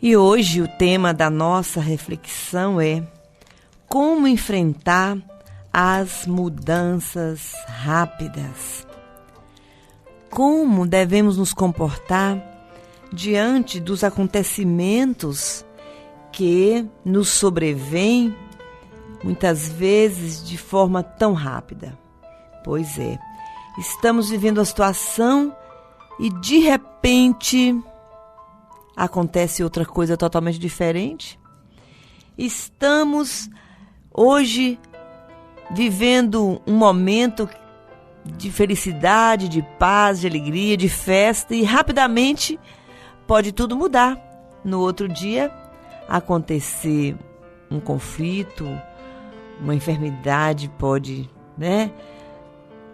E hoje o tema da nossa reflexão é como enfrentar as mudanças rápidas. Como devemos nos comportar diante dos acontecimentos que nos sobrevêm muitas vezes de forma tão rápida. Pois é, estamos vivendo a situação e de repente acontece outra coisa totalmente diferente. Estamos hoje vivendo um momento de felicidade, de paz, de alegria, de festa e rapidamente pode tudo mudar. No outro dia acontecer um conflito, uma enfermidade pode,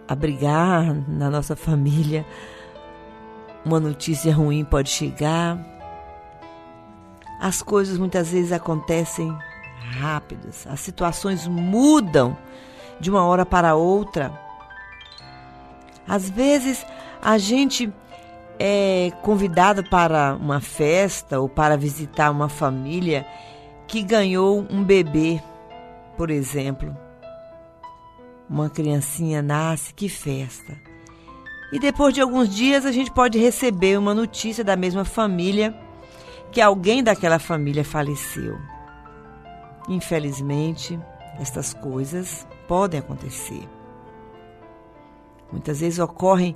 abrigar na nossa família, uma notícia ruim pode chegar. As coisas muitas vezes acontecem rápidas, as situações mudam de uma hora para outra. Às vezes a gente é convidado para uma festa ou para visitar uma família que ganhou um bebê, por exemplo. Uma criancinha nasce, que festa. E depois de alguns dias a gente pode receber uma notícia da mesma família que alguém daquela família faleceu. Infelizmente, estas coisas podem acontecer. Muitas vezes ocorrem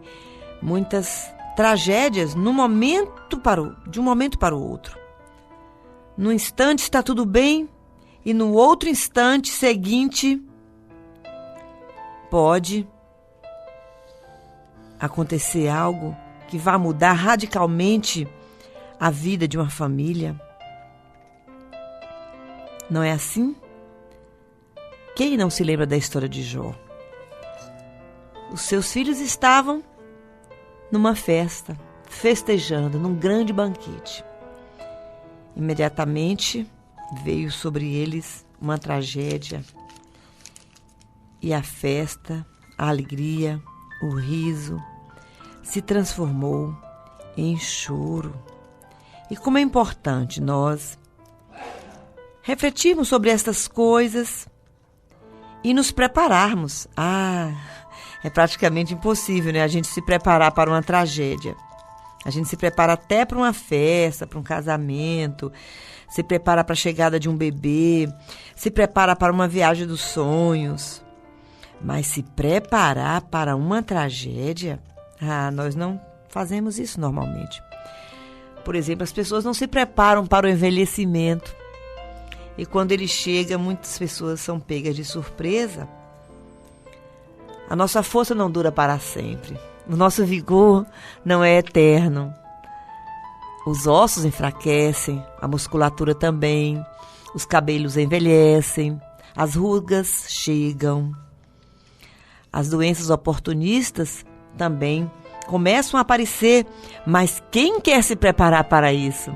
muitas tragédias de um momento para o outro. No instante está tudo bem e no outro instante seguinte pode acontecer algo que vai mudar radicalmente a vida de uma família. Não é assim? Quem não se lembra da história de Jó? Os seus filhos estavam numa festa, festejando, num grande banquete. Imediatamente veio sobre eles uma tragédia. E a festa, a alegria, o riso se transformou em choro. E como é importante nós refletirmos sobre estas coisas e nos prepararmos. É praticamente impossível, a gente se preparar para uma tragédia. A gente se prepara até para uma festa, para um casamento, se prepara para a chegada de um bebê, se prepara para uma viagem dos sonhos. Mas se preparar para uma tragédia, nós não fazemos isso normalmente. Por exemplo, as pessoas não se preparam para o envelhecimento. E quando ele chega, muitas pessoas são pegas de surpresa. A nossa força não dura para sempre. O nosso vigor não é eterno. Os ossos enfraquecem, a musculatura também, os cabelos envelhecem, as rugas chegam. As doenças oportunistas também começam a aparecer, mas quem quer se preparar para isso?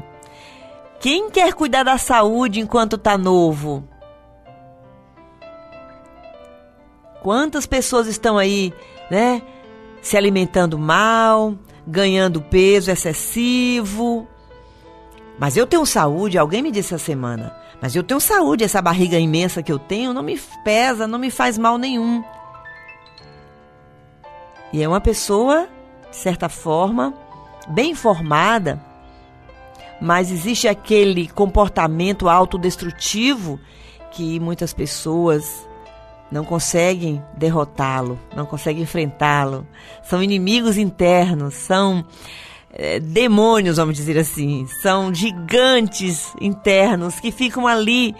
Quem quer cuidar da saúde enquanto está novo? Quantas pessoas estão aí, se alimentando mal, ganhando peso excessivo? Mas eu tenho saúde, alguém me disse essa semana, mas eu tenho saúde, essa barriga imensa que eu tenho não me pesa, não me faz mal nenhum. E é uma pessoa, de certa forma, bem informada, mas existe aquele comportamento autodestrutivo que muitas pessoas não conseguem derrotá-lo, não conseguem enfrentá-lo. São inimigos internos, são demônios, vamos dizer assim, são gigantes internos que ficam ali,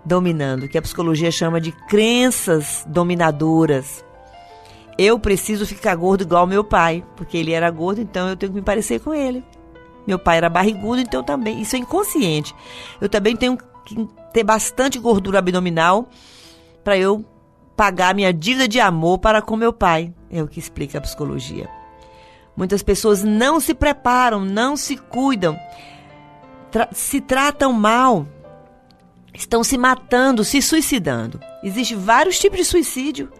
dominando, que a psicologia chama de crenças dominadoras. Eu preciso ficar gordo igual meu pai, porque ele era gordo, então eu tenho que me parecer com ele. Meu pai era barrigudo, então também. Isso é inconsciente. Eu também tenho que ter bastante gordura abdominal para eu pagar minha dívida de amor para com meu pai. É o que explica a psicologia. Muitas pessoas não se preparam, não se cuidam, se tratam mal, estão se matando, se suicidando. Existem vários tipos de suicídio.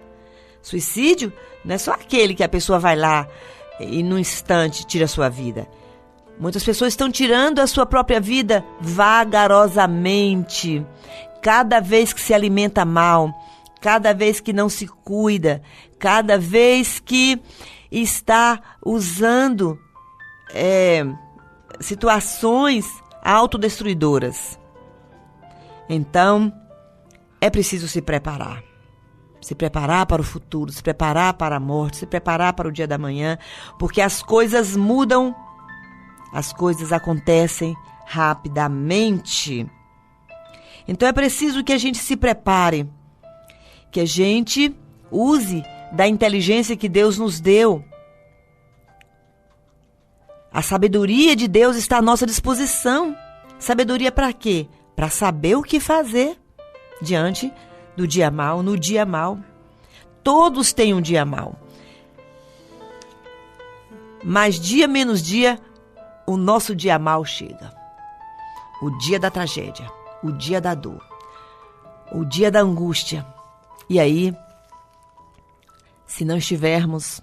Suicídio não é só aquele que a pessoa vai lá e num instante tira a sua vida. Muitas pessoas estão tirando a sua própria vida vagarosamente. Cada vez que se alimenta mal, cada vez que não se cuida, cada vez que está usando situações autodestruidoras. Então, é preciso se preparar. Se preparar para o futuro, se preparar para a morte, se preparar para o dia da manhã, porque as coisas mudam, as coisas acontecem rapidamente. Então é preciso que a gente se prepare, que a gente use da inteligência que Deus nos deu. A sabedoria de Deus está à nossa disposição. Sabedoria para quê? Para saber o que fazer diante do dia mau, no dia mau. Todos têm um dia mau. Mas dia menos dia, o nosso dia mau chega. O dia da tragédia, o dia da dor, o dia da angústia. E aí, se não estivermos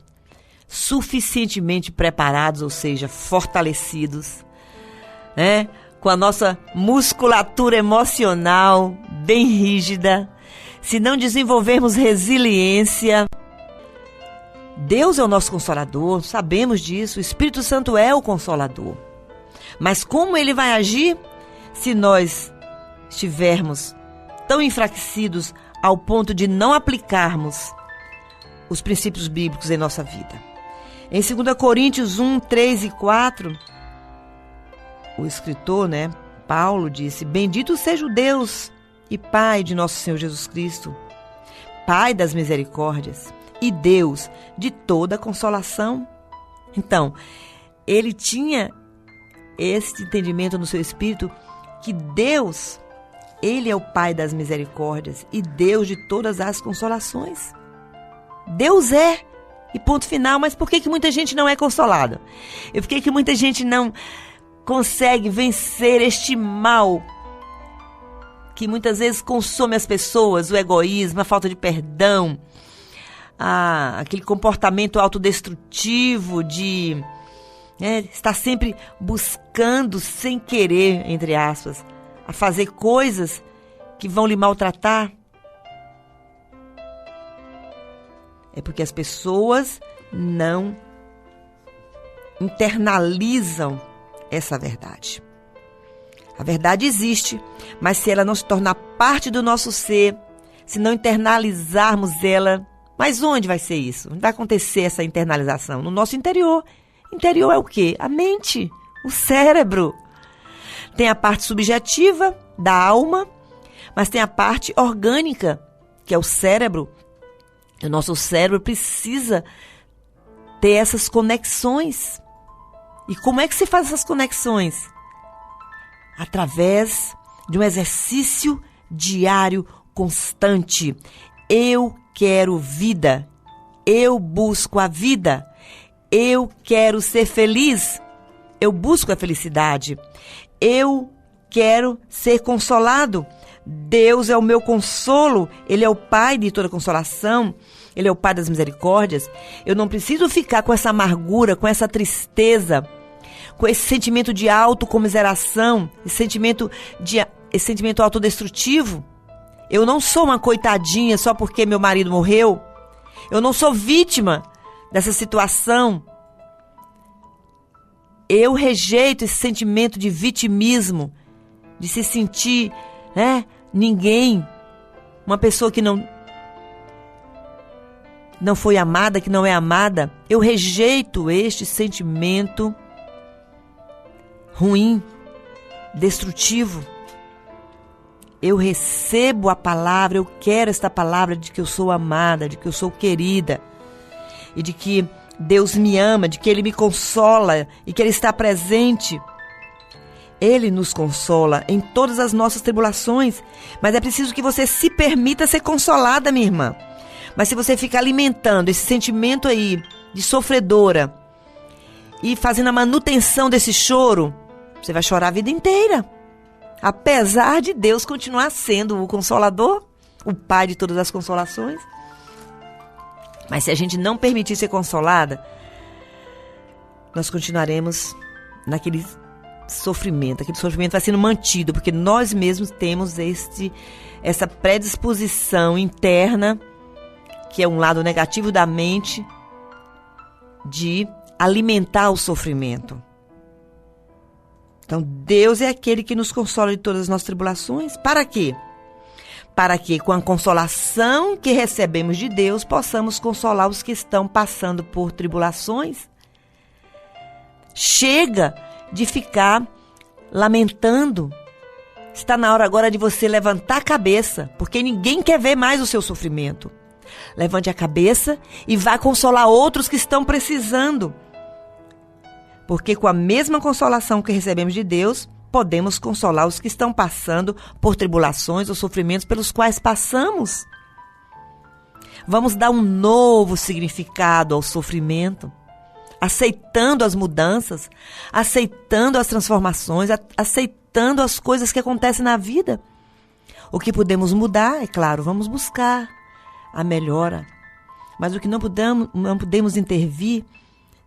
suficientemente preparados, ou seja, fortalecidos, né, com a nossa musculatura emocional bem rígida, se não desenvolvermos resiliência, Deus é o nosso Consolador, sabemos disso, o Espírito Santo é o Consolador. Mas como Ele vai agir se nós estivermos tão enfraquecidos ao ponto de não aplicarmos os princípios bíblicos em nossa vida? Em 2 Coríntios 1, 3 e 4, o escritor, Paulo disse: Bendito seja o Deus e Pai de nosso Senhor Jesus Cristo, Pai das misericórdias e Deus de toda consolação. Então, ele tinha esse entendimento no seu espírito que Deus, Ele é o Pai das misericórdias e Deus de todas as consolações. Deus é, e ponto final. Mas por que muita gente não é consolada? E por que muita gente não consegue vencer este mal que muitas vezes consome as pessoas? O egoísmo, a falta de perdão, aquele comportamento autodestrutivo de estar sempre buscando, sem querer, entre aspas, a fazer coisas que vão lhe maltratar. É porque as pessoas não internalizam essa verdade. A verdade existe, mas se ela não se tornar parte do nosso ser, se não internalizarmos ela, mas onde vai ser isso? Onde vai acontecer essa internalização? No nosso interior. Interior é o quê? A mente, o cérebro. Tem a parte subjetiva da alma, mas tem a parte orgânica, que é o cérebro. O nosso cérebro precisa ter essas conexões. E como é que se faz essas conexões? Através de um exercício diário constante. Eu quero vida. Eu busco a vida. Eu quero ser feliz. Eu busco a felicidade. Eu quero ser consolado. Deus é o meu consolo. Ele é o Pai de toda consolação. Ele é o Pai das misericórdias. Eu não preciso ficar com essa amargura, com essa tristeza, com esse sentimento de autocomiseração, esse sentimento autodestrutivo. Eu não sou uma coitadinha só porque meu marido morreu. Eu não sou vítima dessa situação. Eu rejeito esse sentimento de vitimismo, de se sentir, ninguém, uma pessoa que não foi amada, que não é amada. Eu rejeito este sentimento ruim, destrutivo. Eu recebo a palavra, eu quero esta palavra de que eu sou amada, de que eu sou querida, e de que Deus me ama, de que Ele me consola e que Ele está presente. Ele nos consola em todas as nossas tribulações, mas é preciso que você se permita ser consolada, minha irmã. Mas se você ficar alimentando esse sentimento aí de sofredora e fazendo a manutenção desse choro, você vai chorar a vida inteira. Apesar de Deus continuar sendo o Consolador, o Pai de todas as consolações. Mas se a gente não permitir ser consolada, nós continuaremos naquele sofrimento. Aquele sofrimento vai sendo mantido, porque nós mesmos temos essa predisposição interna, que é um lado negativo da mente, de alimentar o sofrimento. Então, Deus é aquele que nos consola de todas as nossas tribulações. Para quê? Para que, com a consolação que recebemos de Deus, possamos consolar os que estão passando por tribulações. Chega de ficar lamentando. Está na hora agora de você levantar a cabeça, porque ninguém quer ver mais o seu sofrimento. Levante a cabeça e vá consolar outros que estão precisando. Porque com a mesma consolação que recebemos de Deus, podemos consolar os que estão passando por tribulações ou sofrimentos pelos quais passamos. Vamos dar um novo significado ao sofrimento, aceitando as mudanças, aceitando as transformações, aceitando as coisas que acontecem na vida. O que podemos mudar, é claro, vamos buscar a melhora. Mas o que não podemos intervir,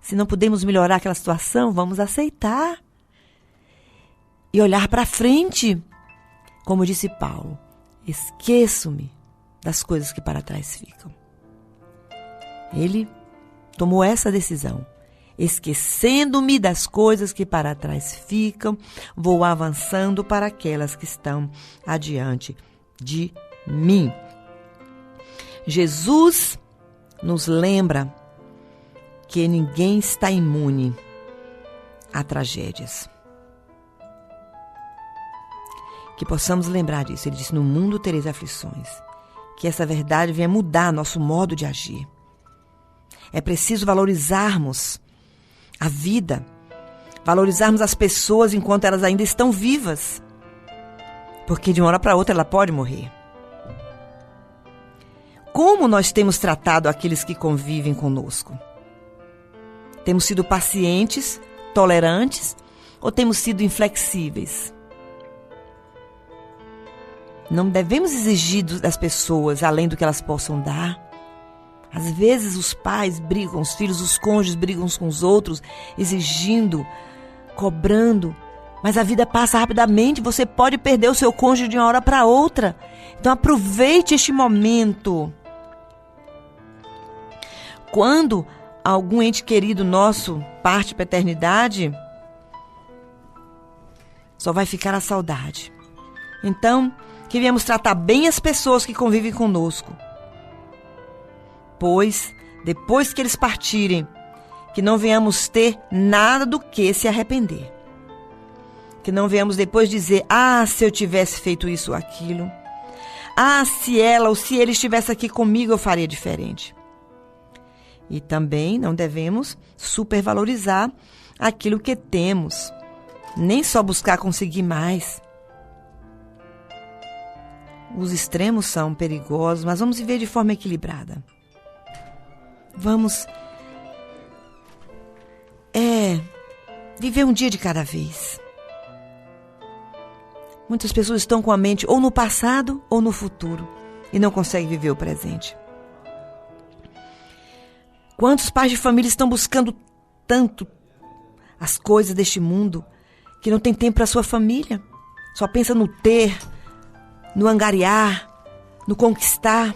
se não podemos melhorar aquela situação, vamos aceitar e olhar para frente. Como disse Paulo, esqueço-me das coisas que para trás ficam. Ele tomou essa decisão. Esquecendo-me das coisas que para trás ficam, vou avançando para aquelas que estão adiante de mim. Jesus nos lembra que ninguém está imune a tragédias. Que possamos lembrar disso. Ele disse, no mundo tereis aflições. Que essa verdade venha mudar nosso modo de agir. É preciso valorizarmos a vida, valorizarmos as pessoas enquanto elas ainda estão vivas. Porque de uma hora para outra ela pode morrer. Como nós temos tratado aqueles que convivem conosco? Temos sido pacientes, tolerantes ou temos sido inflexíveis? Não devemos exigir das pessoas além do que elas possam dar. Às vezes os pais brigam, os filhos, os cônjuges brigam uns com os outros, exigindo, cobrando. Mas a vida passa rapidamente, você pode perder o seu cônjuge de uma hora para outra. Então aproveite este momento. Quando algum ente querido nosso parte para a eternidade, só vai ficar a saudade. Então, que venhamos tratar bem as pessoas que convivem conosco. Pois, depois que eles partirem, que não venhamos ter nada do que se arrepender. Que não venhamos depois dizer, se eu tivesse feito isso ou aquilo. Se ela ou se ele estivesse aqui comigo, eu faria diferente. E também não devemos supervalorizar aquilo que temos. Nem só buscar conseguir mais. Os extremos são perigosos, mas vamos viver de forma equilibrada. Vamos viver um dia de cada vez. Muitas pessoas estão com a mente ou no passado ou no futuro e não conseguem viver o presente. Quantos pais de família estão buscando tanto as coisas deste mundo que não tem tempo para a sua família? Só pensa no ter, no angariar, no conquistar.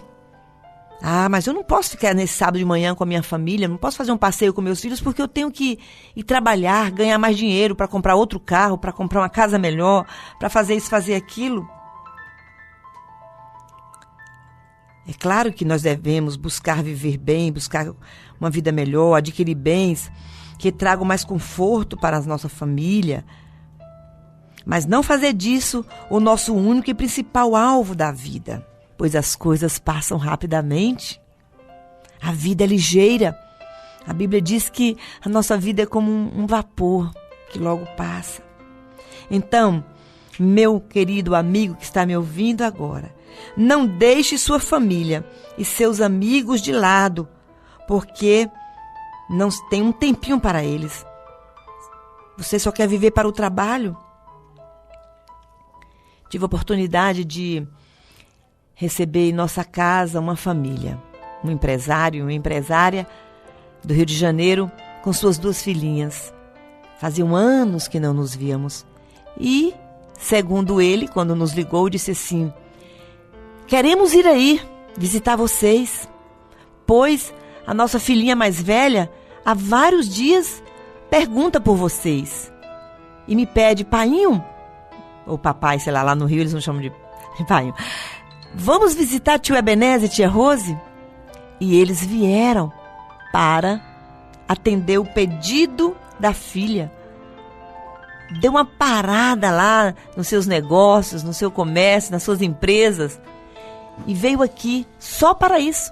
Mas eu não posso ficar nesse sábado de manhã com a minha família, não posso fazer um passeio com meus filhos porque eu tenho que ir trabalhar, ganhar mais dinheiro para comprar outro carro, para comprar uma casa melhor, para fazer isso, fazer aquilo. É claro que nós devemos buscar viver bem, buscar uma vida melhor, adquirir bens que tragam mais conforto para a nossa família, mas não fazer disso o nosso único e principal alvo da vida. Pois as coisas passam rapidamente. A vida é ligeira. A Bíblia diz que a nossa vida é como um vapor que logo passa. Então, meu querido amigo que está me ouvindo agora, não deixe sua família e seus amigos de lado, porque não tem um tempinho para eles. Você só quer viver para o trabalho? Tive a oportunidade de receber em nossa casa uma família, um empresário, uma empresária do Rio de Janeiro, com suas 2 filhinhas. Faziam anos que não nos víamos. E, segundo ele, quando nos ligou, disse assim: queremos ir aí visitar vocês, pois a nossa filhinha mais velha há vários dias pergunta por vocês e me pede: painho, ou papai, sei lá no Rio eles não chamam de painho, vamos visitar tio Ebenezer e tia Rose? E eles vieram para atender o pedido da filha. Deu uma parada lá nos seus negócios, no seu comércio, nas suas empresas, e veio aqui só para isso.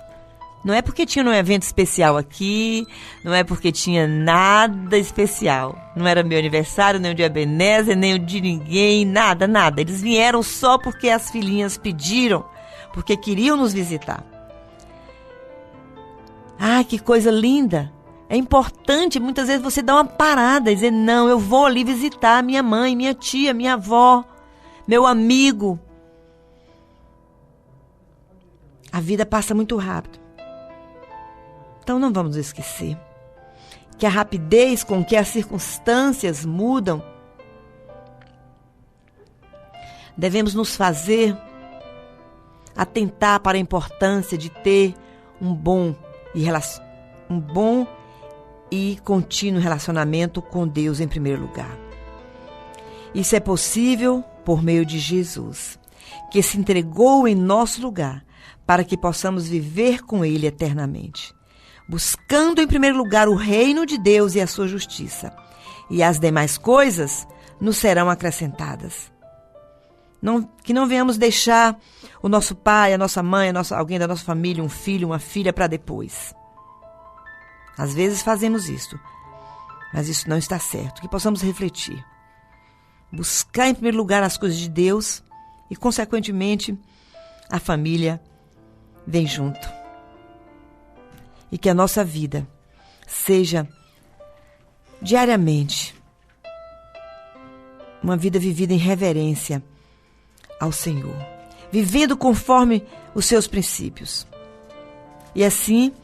Não é porque tinha um evento especial aqui, não é porque tinha nada especial. Não era meu aniversário, nem o de Ebenezer, nem o de ninguém, nada. Eles vieram só porque as filhinhas pediram, porque queriam nos visitar. Ah, que coisa linda! É importante, muitas vezes, você dar uma parada e dizer: não, eu vou ali visitar minha mãe, minha tia, minha avó, meu amigo. A vida passa muito rápido. Então não vamos esquecer que a rapidez com que as circunstâncias mudam, devemos nos fazer atentar para a importância de ter um bom e contínuo relacionamento com Deus em primeiro lugar. Isso é possível por meio de Jesus, que se entregou em nosso lugar para que possamos viver com Ele eternamente, buscando em primeiro lugar o reino de Deus e a sua justiça, e as demais coisas nos serão acrescentadas. Que não venhamos deixar o nosso pai, a nossa mãe, alguém da nossa família, um filho, uma filha para depois. Às vezes fazemos isso, mas isso não está certo. Que possamos refletir, buscar em primeiro lugar as coisas de Deus e, consequentemente, a família vem junto. E que a nossa vida seja diariamente uma vida vivida em reverência ao Senhor, vivendo conforme os seus princípios. E assim,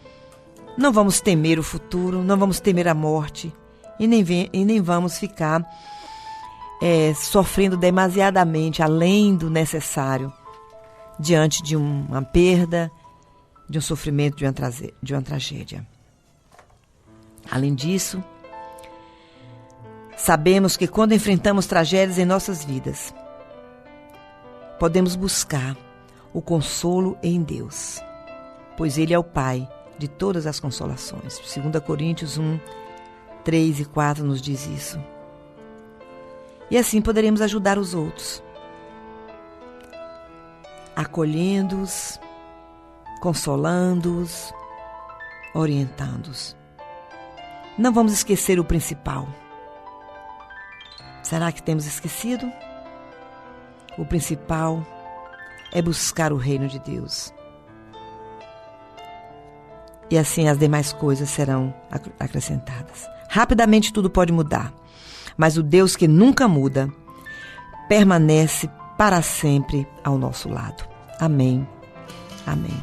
não vamos temer o futuro, não vamos temer a morte e nem vamos ficar sofrendo demasiadamente, além do necessário, diante de uma perda, de um sofrimento, de uma tragédia. Além disso, sabemos que quando enfrentamos tragédias em nossas vidas, podemos buscar o consolo em Deus, pois Ele é o Pai de todas as consolações. 2 Coríntios 1, 3 e 4 nos diz isso. E assim poderemos ajudar os outros, acolhendo-os, consolando-os, orientando-os. Não vamos esquecer o principal. Será que temos esquecido? O principal é buscar o reino de Deus. E assim as demais coisas serão acrescentadas. Rapidamente tudo pode mudar, mas o Deus que nunca muda permanece para sempre ao nosso lado. Amém. Amém.